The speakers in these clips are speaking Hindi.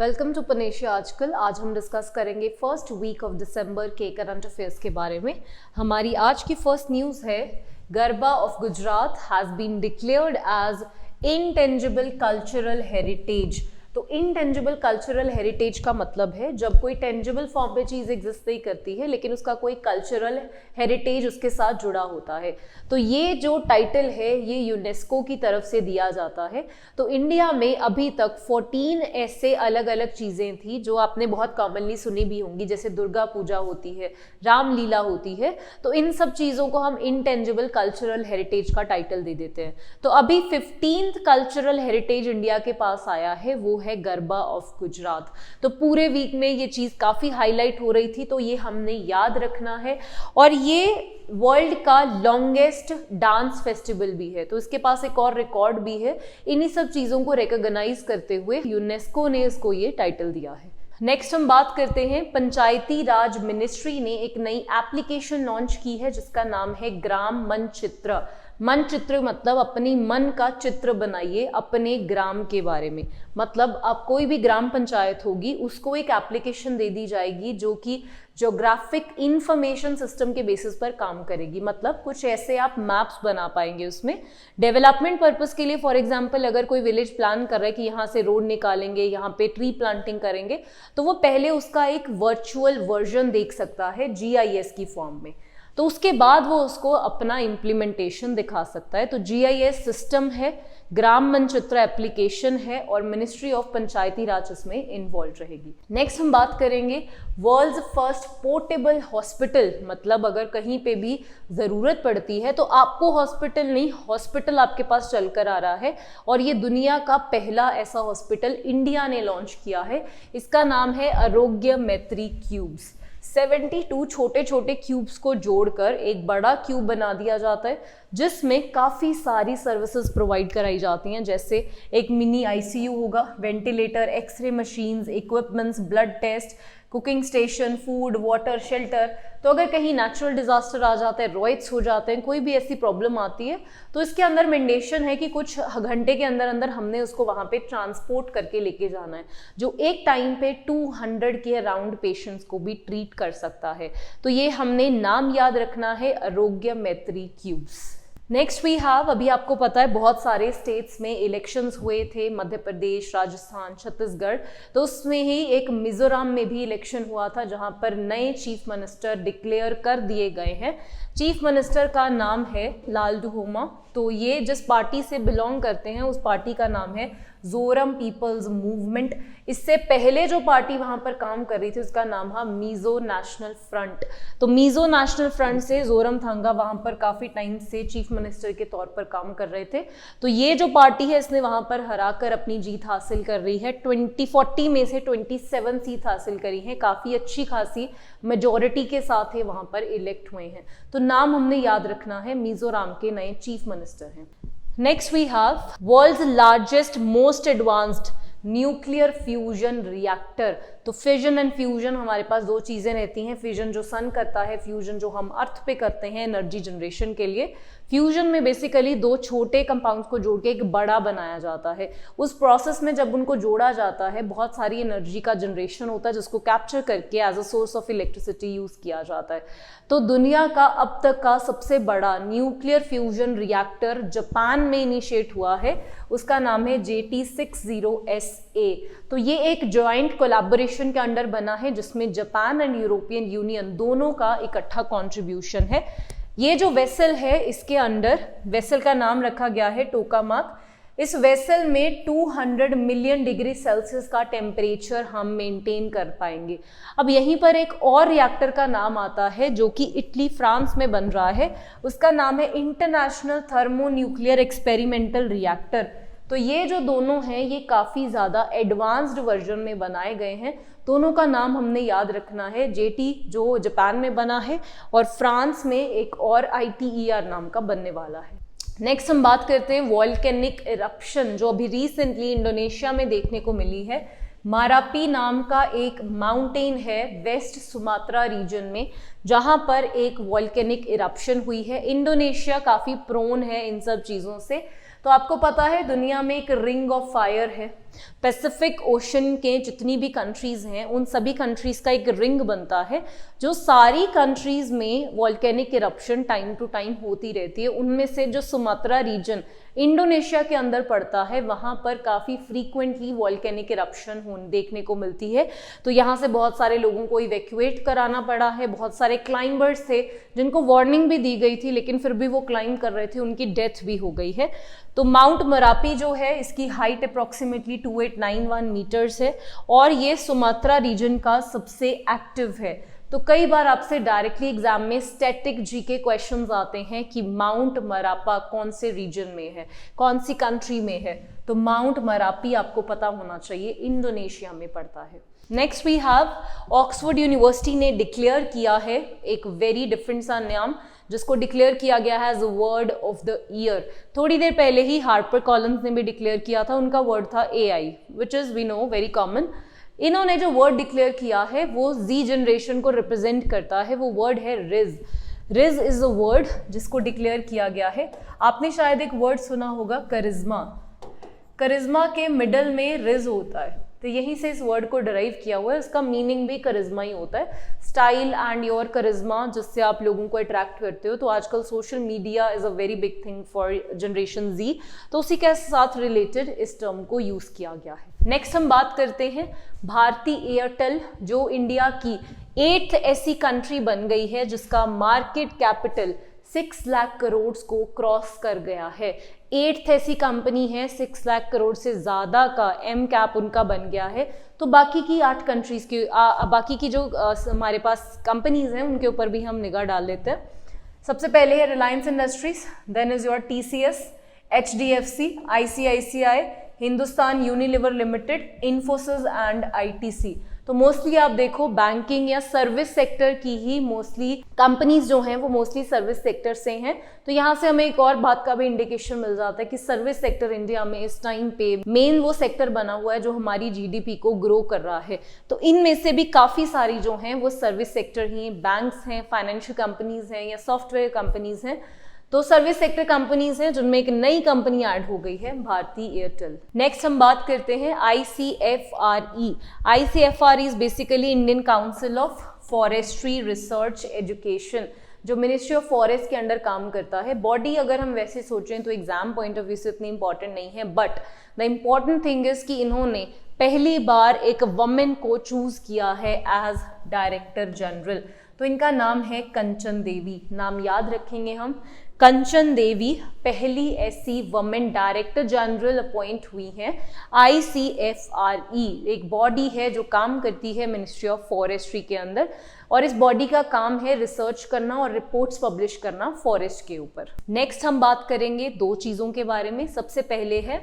वेलकम टू पनेशिया आजकल। आज हम डिस्कस करेंगे फर्स्ट वीक ऑफ दिसंबर के करंट अफेयर्स के बारे में। हमारी आज की फर्स्ट न्यूज़ है, Garba of Gujarat has been declared as intangible cultural heritage. तो इनटेंजिबल कल्चरल हेरिटेज का मतलब है जब कोई टेंजिबल फॉर्म पे चीज़ एग्जिस्ट नहीं करती है लेकिन उसका कोई कल्चरल हेरिटेज उसके साथ जुड़ा होता है। तो ये जो टाइटल है ये यूनेस्को की तरफ से दिया जाता है। तो इंडिया में अभी तक 14 ऐसे अलग अलग चीज़ें थी जो आपने बहुत कॉमनली सुनी भी होंगी, जैसे दुर्गा पूजा होती है, रामलीला होती है। तो इन सब चीज़ों को हम इनटेंजिबल कल्चरल हेरिटेज का टाइटल दे देते हैं। तो अभी 15th कल्चरल हेरिटेज इंडिया के पास आया है, वो है गरबा ऑफ गुजरात। तो पूरे वीक में ये चीज काफी हाईलाइट हो रही थी, तो ये हमने याद रखना है। और ये वर्ल्ड का लॉन्गेस्ट डांस फेस्टिवल भी है, तो इसके पास एक और रिकॉर्ड भी है। इन्हीं सब चीजों को रिकॉग्नाइज करते हुए यूनेस्को ने इसको ये टाइटल दिया है। नेक्स्ट हम बात करते हैं, पंचायती राज मिनिस्ट्री ने एक नई एप्लीकेशन लॉन्च की है जिसका नाम है ग्राम मनचित्र। मनचित्र मतलब अपनी मन का चित्र बनाइए अपने ग्राम के बारे में। मतलब अब कोई भी ग्राम पंचायत होगी उसको एक एप्लीकेशन दे दी जाएगी जो कि ज्योग्राफिक इंफॉर्मेशन सिस्टम के बेसिस पर काम करेगी। मतलब कुछ ऐसे आप मैप्स बना पाएंगे उसमें डेवलपमेंट पर्पस के लिए। फॉर एग्जांपल अगर कोई विलेज प्लान कर रहा है कि यहाँ से रोड निकालेंगे, यहाँ पे ट्री प्लांटिंग करेंगे, तो वो पहले उसका एक वर्चुअल वर्जन देख सकता है GIS की फॉर्म में। तो उसके बाद वो उसको अपना इम्प्लीमेंटेशन दिखा सकता है। तो GIS सिस्टम है, ग्राम मनचित्र एप्लीकेशन है और मिनिस्ट्री ऑफ पंचायती राज इसमें इन्वॉल्व रहेगी। नेक्स्ट हम बात करेंगे वर्ल्ड्स फर्स्ट पोर्टेबल हॉस्पिटल। मतलब अगर कहीं पे भी ज़रूरत पड़ती है तो आपको हॉस्पिटल नहीं, हॉस्पिटल आपके पास चलकर आ रहा है। और ये दुनिया का पहला ऐसा हॉस्पिटल इंडिया ने लॉन्च किया है। इसका नाम है आरोग्य मैत्री क्यूब्स। 72 छोटे छोटे क्यूब्स को जोड़कर एक बड़ा क्यूब बना दिया जाता है जिसमें काफ़ी सारी सर्विसेज प्रोवाइड कराई जाती हैं, जैसे एक मिनी ICU होगा, ventilator, xray machines, equipments, blood test, cooking station, food, water, shelter. तो अगर कहीं नेचुरल डिजास्टर आ जाता है, रॉयट्स हो जाते हैं, कोई भी ऐसी प्रॉब्लम आती है, तो इसके अंदर मैंडेशन है कि कुछ घंटे के अंदर अंदर हमने उसको वहाँ पे ट्रांसपोर्ट करके लेके जाना है, जो एक टाइम पे 200 के अराउंड पेशेंट्स को भी ट्रीट कर सकता है। तो ये हमने नाम याद रखना है, आरोग्य मैत्री क्यूब्स। नेक्स्ट वी हैव, अभी आपको पता है बहुत सारे स्टेट्स में इलेक्शंस हुए थे, मध्य प्रदेश, राजस्थान, छत्तीसगढ़। तो उसमें ही एक मिजोरम में भी इलेक्शन हुआ था जहां पर नए चीफ मिनिस्टर डिक्लेयर कर दिए गए हैं। चीफ मिनिस्टर का नाम है लालडुहोमा। तो ये जिस पार्टी से बिलोंग करते हैं उस पार्टी का नाम है जोरम पीपल्स मूवमेंट। इससे पहले जो पार्टी वहां पर काम कर रही थी उसका नाम था मिजो नेशनल फ्रंट। तो मिजो नेशनल फ्रंट से जोरम थांगा वहां पर काफी टाइम से चीफ मिनिस्टर के तौर पर काम कर रहे थे। तो ये जो पार्टी है इसने वहां पर हराकर अपनी जीत हासिल कर रही है। 40 में से 27 सीट हासिल करी है, काफी अच्छी खासी मेजोरिटी के साथ ये वहां पर इलेक्ट हुए हैं। तो नाम हमने याद रखना है, मिजोरम के नए चीफ मिनिस्टर हैं। Next we have world's largest most advanced nuclear fusion reactor. तो फिजन एंड फ्यूजन हमारे पास दो चीजें रहती हैं, फिजन जो सन करता है, फ्यूजन जो हम अर्थ पे करते हैं एनर्जी जनरेशन के लिए। फ्यूजन में बेसिकली दो छोटे कंपाउंड्स को जोड़ के एक बड़ा बनाया जाता है। उस प्रोसेस में जब उनको जोड़ा जाता है बहुत सारी एनर्जी का जनरेशन होता है जिसको कैप्चर करके as a source of electricity use किया जाता है। तो दुनिया का अब तक का सबसे बड़ा न्यूक्लियर फ्यूजन रिएक्टर जापान में इनिशिएट हुआ है, उसका नाम है JT60SA। तो ये एक ज्वाइंट कोलैबोरेशन के अंडर बना है जिसमें जापान एंड यूरोपियन यूनियन दोनों का इकट्ठा कंट्रीब्यूशन है। ये जो वेसल है इसके अंडर, वेसल का नाम रखा गया है टोकामाक। इस वेसल में 200 मिलियन डिग्री सेल्सियस का टेम्परेचर हम मेंटेन कर पाएंगे। अब यहीं पर एक और रिएक्टर का नाम आता है जो कि इटली फ्रांस में बन रहा है, उसका नाम है इंटरनेशनल थर्मोन्यूक्लियर एक्सपेरिमेंटल रिएक्टर। तो ये जो दोनों हैं ये काफ़ी ज़्यादा एडवांस्ड वर्जन में बनाए गए हैं। दोनों का नाम हमने याद रखना है, JT जो जापान में बना है और फ्रांस में एक और ITER नाम का बनने वाला है। नेक्स्ट हम बात करते हैं वॉल्केनिक इरप्शन जो अभी रिसेंटली इंडोनेशिया में देखने को मिली है। मारापी नाम का एक माउंटेन है वेस्ट सुमात्रा रीजन में जहां पर एक वॉल्केनिक इरप्शन हुई है। इंडोनेशिया काफ़ी प्रोन है इन सब चीज़ों से। तो आपको पता है दुनिया में एक रिंग ऑफ फायर है, पैसिफिक ओशन के जितनी भी कंट्रीज हैं उन सभी कंट्रीज का एक रिंग बनता है, जो सारी कंट्रीज में volcanic eruption time to time होती रहती है। उनमें से जो सुमात्रा रीजन इंडोनेशिया के अंदर पड़ता है, वहां पर काफी फ्रीक्वेंटली वॉल्केनिक इरप्शन देखने को मिलती है। तो यहाँ से बहुत सारे लोगों को इवैक्यूएट कराना पड़ा है। बहुत सारे क्लाइंबर्स थे जिनको वार्निंग भी दी गई थी, लेकिन फिर भी वो क्लाइंब कर रहे थे, उनकी डेथ भी हो गई है। तो माउंट मरापी जो है, इसकी हाइट अप्रॉक्सीमेटली 2891 मीटर्स है और ये सुमात्रा रीजन का सबसे एक्टिव है। तो कई बार आपसे डायरेक्टली एग्जाम में स्टैटिक जीके क्वेश्चंस आते हैं कि माउंट मरापा कौन से रीजन में है, कौन सी कंट्री में है। तो माउंट मरापी आपको पता होना चाहिए, इंडोनेशिया में पड़ता है। Next we have Oxford University ने डिक्लेयर किया है एक वेरी डिफरेंट सा नाम, जिसको डिक्लेयर किया गया है as word of the year. थोड़ी देर पहले ही हार्पर कॉलिन्स ने भी डिक्लेयर किया था, उनका वर्ड था AI, which is we know very common. इन्होंने जो वर्ड डिक्लेयर किया है वो जी जनरेशन को रिप्रेजेंट करता है, वो वर्ड है ridge. Ridge is a word जिसको डिक्लेयर किया गया है। आपने शायद एक वर्ड सुना होगा करिश्मा। करिश्मा के मिडल में रिज होता है, तो यहीं से इस वर्ड को डिराइव किया हुआ है। इसका मीनिंग भी करिश्मा ही होता है, स्टाइल एंड योर करिश्मा, जिससे आप लोगों को अट्रैक्ट करते हो। तो आजकल social media is a very big thing for generation Z, तो उसी के साथ रिलेटेड इस टर्म को यूज किया गया है। नेक्स्ट हम बात करते हैं भारती एयरटेल, जो इंडिया की 8th ऐसी कंट्री बन गई है जिसका मार्केट कैपिटल 6 लाख करोड़ को क्रॉस कर गया है। 8th ऐसी कंपनी है, 6 लाख करोड़ से ज्यादा का एम कैप उनका बन गया है। तो बाकी की 8 कंट्रीज की बाकी की जो हमारे पास कंपनीज हैं उनके ऊपर भी हम निगाह डाल लेते हैं। सबसे पहले है Reliance Industries, then is your TCS, HDFC, ICICI, Hindustan Unilever Limited, Infosys and ITC. तो मोस्टली आप देखो बैंकिंग या सर्विस सेक्टर की ही मोस्टली कंपनीज जो हैं वो मोस्टली सर्विस सेक्टर से हैं। तो यहाँ से हमें एक और बात का भी इंडिकेशन मिल जाता है कि सर्विस सेक्टर इंडिया में इस टाइम पे मेन वो सेक्टर बना हुआ है जो हमारी जीडीपी को ग्रो कर रहा है। तो इनमें से भी काफी सारी जो हैं वो सर्विस सेक्टर ही, बैंक्स हैं, फाइनेंशियल कंपनीज हैं या सॉफ्टवेयर कंपनीज हैं। तो सर्विस सेक्टर कंपनीज हैं जिनमें एक नई कंपनी ऐड हो गई है, भारती एयरटेल। नेक्स्ट हम बात करते हैं ICFRE. ICFRE is basically Indian council of forestry research education, जो मिनिस्ट्री ऑफ फॉरेस्ट के अंडर काम करता है। बॉडी अगर हम वैसे सोचें तो एग्जाम पॉइंट ऑफ व्यू से इतनी इंपॉर्टेंट नहीं है, but the important thing is कि इन्होंने पहली बार एक वुमेन को चूज किया है एज डायरेक्टर जनरल। तो इनका नाम है कंचन देवी, नाम याद रखेंगे हम। कंचन देवी पहली ऐसी वुमेन डायरेक्टर जनरल अपॉइंट हुई हैं। आईसीएफआरई एक बॉडी है जो काम करती है मिनिस्ट्री ऑफ फॉरेस्ट्री के अंदर, और इस बॉडी का काम है रिसर्च करना और रिपोर्ट्स पब्लिश करना फॉरेस्ट के ऊपर। नेक्स्ट हम बात करेंगे 2 चीज़ों के बारे में। सबसे पहले है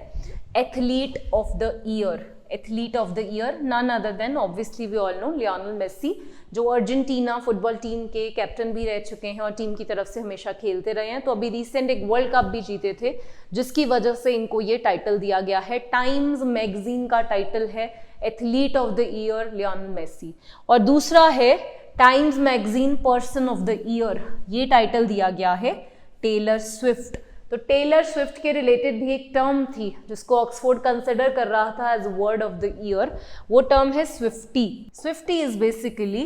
athlete of the year. Athlete of the year none other than obviously we all know Lionel Messi, जो अर्जेंटीना फुटबॉल टीम के कैप्टन भी रह चुके हैं और टीम की तरफ से हमेशा खेलते रहे हैं। तो अभी रिसेंट एक वर्ल्ड कप भी जीते थे, जिसकी वजह से इनको ये टाइटल दिया गया है। टाइम्स मैगजीन का टाइटल है athlete of the year Lionel Messi. और दूसरा है Times magazine person of the year, ये टाइटल दिया गया है टेलर स्विफ्ट। तो टेलर स्विफ्ट के रिलेटेड भी एक टर्म थी जिसको ऑक्सफोर्ड कंसिडर कर रहा था as word of the year, वो टर्म है Swiftie. Swiftie is basically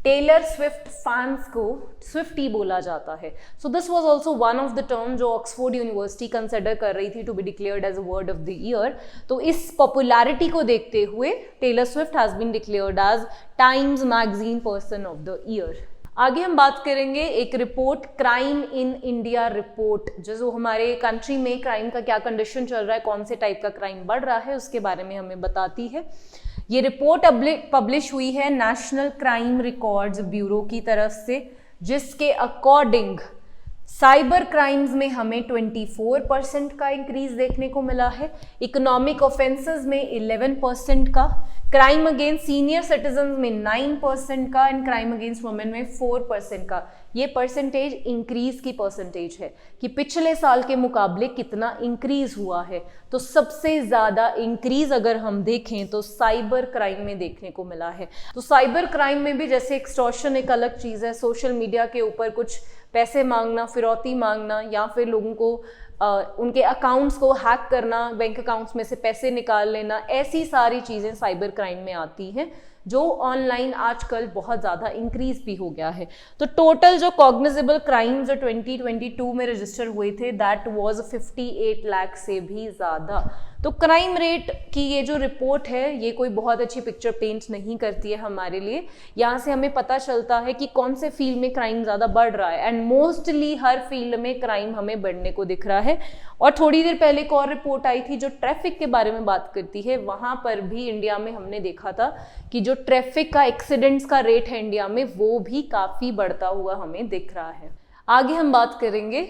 Taylor Swift fans को स्विफ्टी बोला जाता है। So this was also one of the term जो ऑक्सफोर्ड यूनिवर्सिटी कंसिडर कर रही थी to be declared as a word of the year. तो इस पॉपुलैरिटी को देखते हुए Taylor Swift has been declared as Times magazine person of the year. आगे हम बात करेंगे एक report, crime in India report, जो हमारे कंट्री में क्राइम का क्या कंडीशन चल रहा है, कौन से टाइप का क्राइम बढ़ रहा है, उसके बारे में हमें बताती है। ये रिपोर्ट पब्लिश हुई है नेशनल क्राइम रिकॉर्ड्स ब्यूरो की तरफ से, जिसके अकॉर्डिंग साइबर क्राइम्स में हमें 24% का इंक्रीज देखने को मिला है, इकोनॉमिक ऑफेंसेस में 11% का, क्राइम अगेंस्ट सीनियर सिटीजन में 9% का एंड क्राइम अगेंस्ट वुमेन में 4% का। ये परसेंटेज इंक्रीज की परसेंटेज है कि पिछले साल के मुकाबले कितना इंक्रीज हुआ है। तो सबसे ज़्यादा इंक्रीज अगर हम देखें तो साइबर क्राइम में देखने को मिला है। तो साइबर क्राइम में भी जैसे एक्सटॉर्शन एक अलग चीज़ है, सोशल मीडिया के ऊपर कुछ पैसे मांगना, फिरौती मांगना या फिर लोगों को उनके अकाउंट्स को हैक करना, बैंक अकाउंट्स में से पैसे निकाल लेना, ऐसी सारी चीज़ें साइबर क्राइम में आती हैं जो ऑनलाइन आजकल बहुत ज़्यादा इंक्रीज भी हो गया है। तो टोटल जो कॉग्निजेबल क्राइम जो 2022 में रजिस्टर हुए थे दैट वाज 58 लाख से भी ज़्यादा। तो क्राइम रेट की ये जो रिपोर्ट है ये कोई बहुत अच्छी पिक्चर पेंट नहीं करती है हमारे लिए। यहाँ से हमें पता चलता है कि कौन से फील्ड में क्राइम ज़्यादा बढ़ रहा है, एंड मोस्टली हर फील्ड में क्राइम हमें बढ़ने को दिख रहा है। और थोड़ी देर पहले एक और रिपोर्ट आई थी जो ट्रैफिक के बारे में बात करती है, वहाँ पर भी इंडिया में हमने देखा था कि जो ट्रैफिक का एक्सीडेंट्स का रेट है इंडिया में वो भी काफ़ी बढ़ता हुआ हमें दिख रहा है। आगे हम बात करेंगे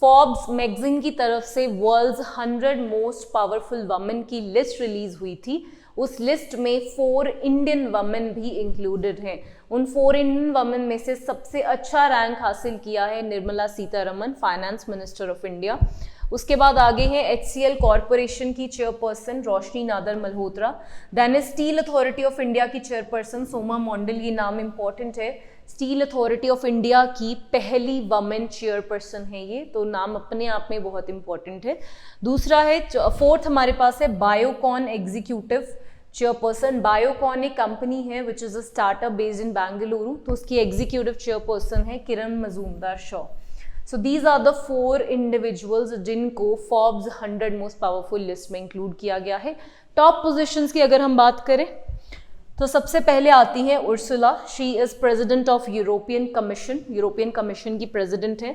फोर्ब्स मैगजीन की तरफ से वर्ल्ड्स 100 मोस्ट पावरफुल वमेन की लिस्ट रिलीज हुई थी। उस लिस्ट में 4 इंडियन वमेन भी इंक्लूडेड हैं। उन 4 इंडियन वमेन में से सबसे अच्छा रैंक हासिल किया है Nirmala Sitharaman, finance minister of India. उसके बाद आगे है HCL कॉरपोरेशन की chairperson Roshni Nadar Malhotra, then Steel Authority of India की चेयरपर्सन सोमा मोंडल। ये नाम इंपॉर्टेंट है, स्टील अथॉरिटी ऑफ इंडिया की पहली वमेन चेयरपर्सन है ये, तो नाम अपने आप में बहुत इंपॉर्टेंट है। दूसरा है, फोर्थ हमारे पास है बायोकॉन एग्जीक्यूटिव चेयरपर्सन। बायोकॉन एक कंपनी है which is a startup based in Bengaluru, तो उसकी एग्जीक्यूटिव चेयरपर्सन है Kiran Mazumdar Shaw. So these are the 4 individuals जिनको फोर्ब्स 100 मोस्ट पावरफुल लिस्ट में इंक्लूड किया गया है। टॉप पोजीशंस की अगर हम बात करें तो सबसे पहले आती हैं Ursula, she is president of European commission, European commission की प्रेसिडेंट है।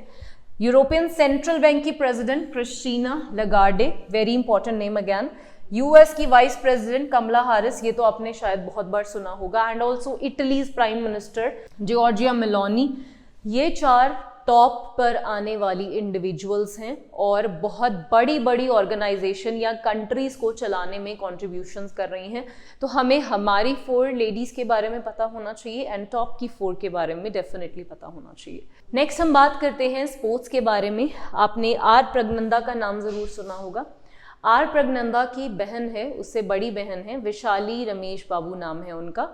यूरोपियन सेंट्रल बैंक की president Christina Lagarde, very important name again. US की वाइस प्रेसिडेंट कमला हारिस, ये तो आपने शायद बहुत बार सुना होगा, and also Italy's prime minister Giorgia Meloni. ये 4 टॉप पर आने वाली इंडिविजुअल्स हैं और बहुत बड़ी बड़ी ऑर्गेनाइजेशन या कंट्रीज को चलाने में कॉन्ट्रीब्यूशंस कर रही हैं। तो हमें हमारी 4 लेडीज के बारे में पता होना चाहिए एंड टॉप की 4 के बारे में डेफिनेटली पता होना चाहिए। नेक्स्ट हम बात करते हैं स्पोर्ट्स के बारे में। आपने आर प्रज्ञनंदा का नाम जरूर सुना होगा। आर प्रज्ञनंदा की बहन है, उससे बड़ी बहन है विशाली रमेश बाबू नाम है उनका,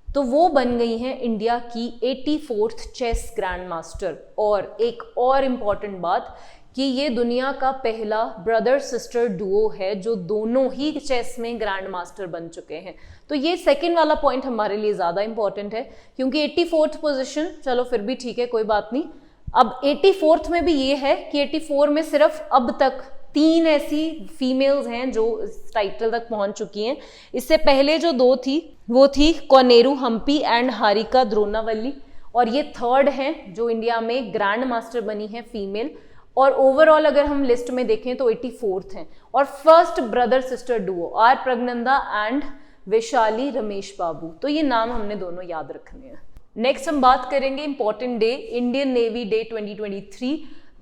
तो वो बन गई हैं इंडिया की 84th चेस ग्रैंड मास्टर। और एक और इम्पॉर्टेंट बात कि ये दुनिया का पहला ब्रदर सिस्टर डुओ है जो दोनों ही चेस में ग्रैंड मास्टर बन चुके हैं। तो ये सेकंड वाला पॉइंट हमारे लिए ज़्यादा इंपॉर्टेंट है क्योंकि 84th पोजीशन चलो फिर भी ठीक है, कोई बात नहीं। अब 84th में भी ये है कि 84 में सिर्फ अब तक 3 ऐसी फीमेल्स हैं जो इस टाइटल तक पहुंच चुकी हैं। इससे पहले जो 2 थी वो थी कोनेरू हम्पी एंड हारिका द्रोनावली, और ये 3rd हैं जो इंडिया में ग्रैंड मास्टर बनी है फीमेल। और ओवरऑल अगर हम लिस्ट में देखें तो 84th हैं। और first brother sister duo are Praggnanandhaa and Vaishali Ramesh Babu, तो ये नाम हमने दोनों याद रखने हैं। नेक्स्ट हम बात करेंगे important day, Indian navy day 2023,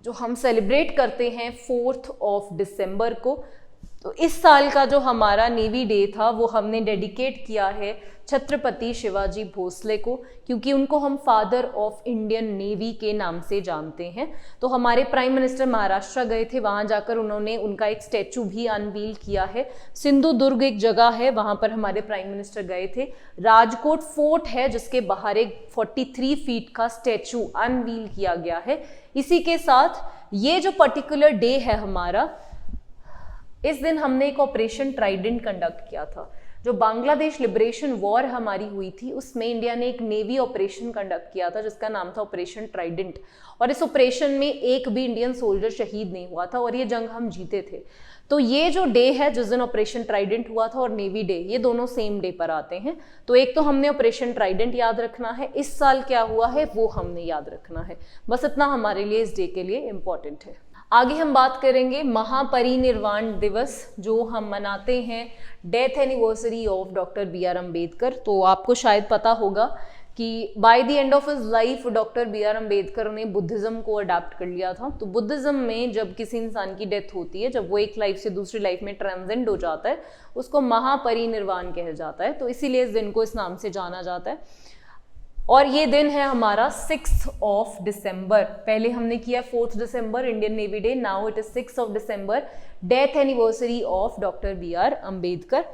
जो हम सेलिब्रेट करते हैं 4 दिसंबर को। तो इस साल का जो हमारा नेवी डे था वो हमने डेडिकेट किया है छत्रपति शिवाजी भोसले को, क्योंकि उनको हम फादर ऑफ इंडियन नेवी के नाम से जानते हैं। तो हमारे प्राइम मिनिस्टर महाराष्ट्र गए थे, वहाँ जाकर उन्होंने उनका एक स्टैचू भी अनवील किया है। सिंधुदुर्ग एक जगह है, वहाँ पर हमारे प्राइम मिनिस्टर गए थे। राजकोट फोर्ट है जिसके बाहर एक 43 फीट का स्टैचू अनवील किया गया है। इसी के साथ ये जो पर्टिकुलर डे है हमारा, इस दिन हमने एक ऑपरेशन ट्राइडेंट कंडक्ट किया था। जो बांग्लादेश लिबरेशन वॉर हमारी हुई थी उसमें इंडिया ने एक नेवी ऑपरेशन कंडक्ट किया था जिसका नाम था ऑपरेशन ट्राइडेंट, और इस ऑपरेशन में एक भी इंडियन सोल्जर शहीद नहीं हुआ था और ये जंग हम जीते थे। तो ये जो डे है जिस दिन ऑपरेशन ट्राइडेंट हुआ था और नेवी डे, ये दोनों सेम डे पर आते हैं। तो एक तो हमने ऑपरेशन ट्राइडेंट याद रखना है, इस साल क्या हुआ है वो हमने याद रखना है, बस इतना हमारे लिए इस डे के लिए इम्पोर्टेंट है। आगे हम बात करेंगे महापरिनिर्वाण दिवस, जो हम मनाते हैं death anniversary of doctor BR Ambedkar. तो आपको शायद पता होगा कि by the end of his life doctor BR Ambedkar ने बुद्धिज्म को अडॉप्ट कर लिया था। तो बुद्धिज्म में जब किसी इंसान की डेथ होती है, जब वो एक लाइफ से दूसरी लाइफ में ट्रांसेंड हो जाता है, उसको महापरिनिर्वाण कहा जाता है। तो इसीलिए इस दिन को इस नाम से जाना जाता है। और ये दिन है हमारा 6 दिसंबर। पहले हमने किया 4 दिसंबर Indian navy day, now it is 6 December, death anniversary of doctor BR Ambedkar.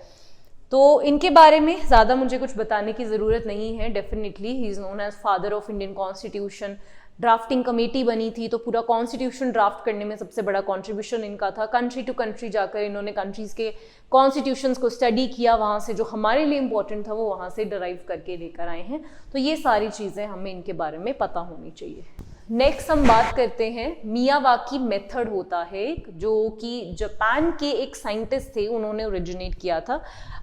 तो इनके बारे में ज़्यादा मुझे कुछ बताने की ज़रूरत नहीं है। Definitely he is known as father of Indian constitution, drafting committee बनी थी, तो पूरा कॉन्स्टिट्यूशन ड्राफ्ट करने में सबसे बड़ा कंट्रीब्यूशन इनका था। कंट्री टू कंट्री जाकर इन्होंने कंट्रीज़ के कॉन्स्टिट्यूशंस को स्टडी किया, वहाँ से जो हमारे लिए इम्पोर्टेंट था वो वहाँ से डराइव करके लेकर आए हैं। तो ये सारी चीज़ें हमें इनके बारे में पता होनी चाहिए। नेक्स्ट हम बात करते हैं मियावाकी मेथड होता है, जो कि जापान के एक साइंटिस्ट थे, उन्होंने ओरिजिनेट किया था।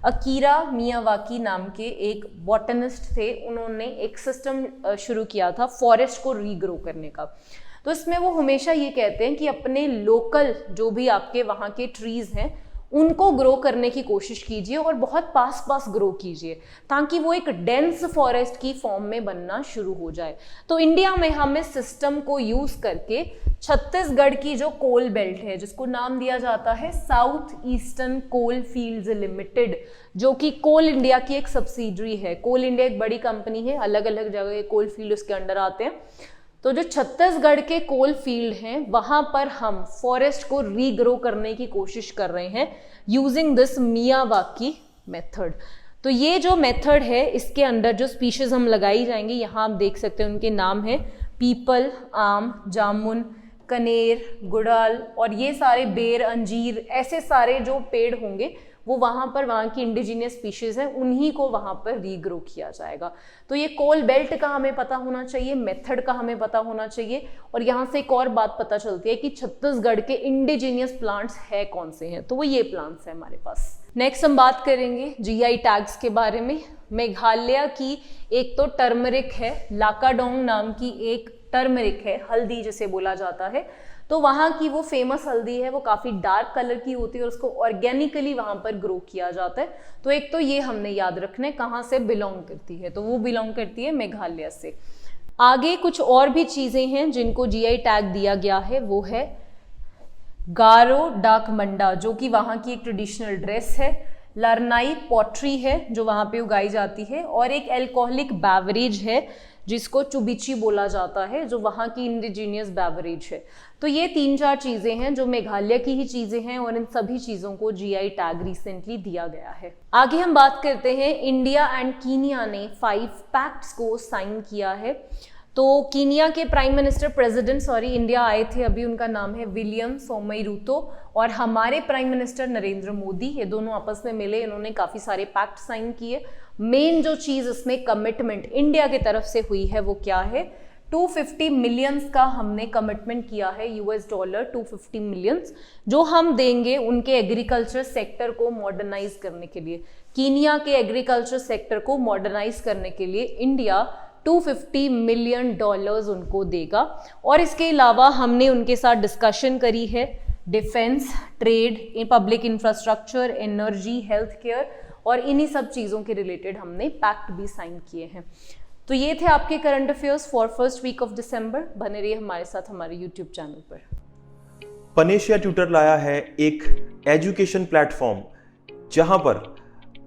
अकीरा मियावाकी नाम के एक बॉटनिस्ट थे, उन्होंने एक सिस्टम शुरू किया था फॉरेस्ट को रीग्रो करने का। तो इसमें वो हमेशा ये कहते हैं कि अपने लोकल जो भी आपके वहाँ के ट्रीज़ हैं उनको ग्रो करने की कोशिश कीजिए और बहुत पास पास ग्रो कीजिए, ताकि वो एक डेंस फॉरेस्ट की फॉर्म में बनना शुरू हो जाए। तो इंडिया में हम इस सिस्टम को यूज़ करके छत्तीसगढ़ की जो कोल बेल्ट है, जिसको नाम दिया जाता है साउथ ईस्टर्न कोल फील्ड्स लिमिटेड, जो कि कोल इंडिया की एक सब्सिडरी है। कोल इंडिया एक बड़ी कंपनी है, अलग अलग जगह के कोल फील्ड उसके अंडर आते हैं। तो जो छत्तीसगढ़ के कोल फील्ड हैं वहाँ पर हम फॉरेस्ट को रीग्रो करने की कोशिश कर रहे हैं यूजिंग दिस मियावाकी मेथड। तो ये जो मेथड है, इसके अंदर जो स्पीशीज हम लगाई जाएंगी, यहाँ आप देख सकते हैं उनके नाम है पीपल, आम, जामुन, कनेर, गुड़ाल और ये सारे बेर, अंजीर, ऐसे सारे जो पेड़ होंगे वो वहाँ पर वहाँ की इंडिजिनियस स्पीशीज़ हैं, उन्हीं को वहाँ पर रीग्रो किया जाएगा। तो ये कोल बेल्ट का हमें पता होना चाहिए, मेथड का हमें पता होना चाहिए। और यहाँ से एक और बात पता चलती है कि छत्तीसगढ़ के इंडिजिनियस प्लांट्स है कौन से हैं, तो वो ये प्लांट्स हैं हमारे पास। नेक्स्ट हम बात करेंगे जीआई टैग्स के बारे में। मेघालय की एक तो टर्मरिक है, लाकाडोंग नाम की एक टर्मरिक है, हल्दी जिसे बोला जाता है। तो वहाँ की वो फेमस हल्दी है, वो काफ़ी डार्क कलर की होती है और उसको ऑर्गेनिकली वहाँ पर ग्रो किया जाता है। तो एक तो ये हमने याद रखना है कहाँ से बिलोंग करती है, तो वो बिलोंग करती है मेघालय से। आगे कुछ और भी चीज़ें हैं जिनको जीआई टैग दिया गया है, वो है गारो डाक मंडा, जो कि वहाँ की एक ट्रेडिशनल ड्रेस है। लरनाई पॉटरी है जो वहाँ पे उगाई जाती है, और एक एल्कोहलिक बेवरेज है जिसको चुबिची बोला जाता है, जो वहाँ की इंडिजीनियस बेवरेज है। तो ये 3-4 चीज़ें हैं जो मेघालय की ही चीज़ें हैं और इन सभी चीज़ों को जीआई टैग रिसेंटली दिया गया है। आगे हम बात करते हैं, इंडिया एंड कीनिया ने 5 पैक्ट्स को साइन किया है। तो कीनिया के प्राइम मिनिस्टर इंडिया आए थे अभी, उनका नाम है विलियम सोमई रूतो, और हमारे प्राइम मिनिस्टर नरेंद्र मोदी, ये दोनों आपस में मिले, इन्होंने काफ़ी सारे पैक्ट साइन किए। मेन जो चीज़ इसमें कमिटमेंट इंडिया की तरफ से हुई है वो क्या है, 250 मिलियंस का हमने कमिटमेंट किया है, $250 मिलियंस, जो हम देंगे उनके एग्रीकल्चर सेक्टर को मॉडर्नाइज करने के लिए। कीनिया के एग्रीकल्चर सेक्टर को मॉडर्नाइज करने के लिए इंडिया $250 मिलियन उनको देगा। और इसके अलावा हमने उनके साथ डिस्कशन करी है defence, trade, public infrastructure, energy, health care, और इन्हीं सब चीज़ों के रिलेटेड हमने पैक्ट भी साइन किए हैं। तो ये थे आपके current affairs for first week of December. बने रहिए हमारे साथ हमारे यूट्यूब चैनल पर। पनेशिया ट्यूटर लाया है एक एजुकेशन प्लेटफॉर्म जहां पर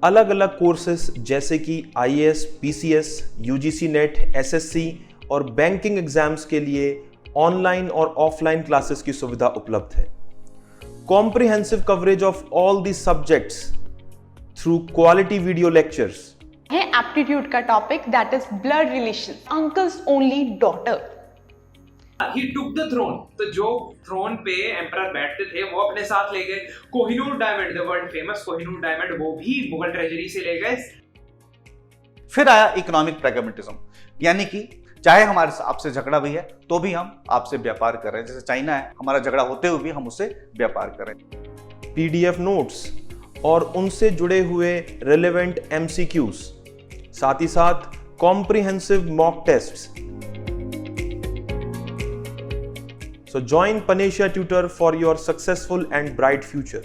अलग अलग कोर्सेस जैसे कि IAS, PCS, UGC net, SSC और बैंकिंग एग्जाम्स के लिए ऑनलाइन और ऑफलाइन क्लासेस की सुविधा उपलब्ध है। Comprehensive coverage of all the subjects through quality video lectures है। एप्टीट्यूड का topic that is blood relation, uncles only daughter. He took the throne, तो जो थ्रोन पे एम्परर बैठते थे वो अपने साथ ले गए। Kohinoor diamond, the world famous Kohinoor diamond, वो भी मुगल ट्रेजरी से ले गए। फिर आया इकोनॉमिक प्रैग्मेटिज्म, यानी कि चाहे हमारे आपसे झगड़ा भी है तो भी हम आपसे व्यापार कर रहे हैं। जैसे चाइना है, हमारा झगड़ा होते हुए भी हम उससे व्यापार कर रहे हैं। पीडीएफ नोट्स और उनसे जुड़े हुए रिलेवेंट एमसीक्यूज, साथ ही साथ comprehensive mock tests. So join Panesia Tutor for your successful and bright future.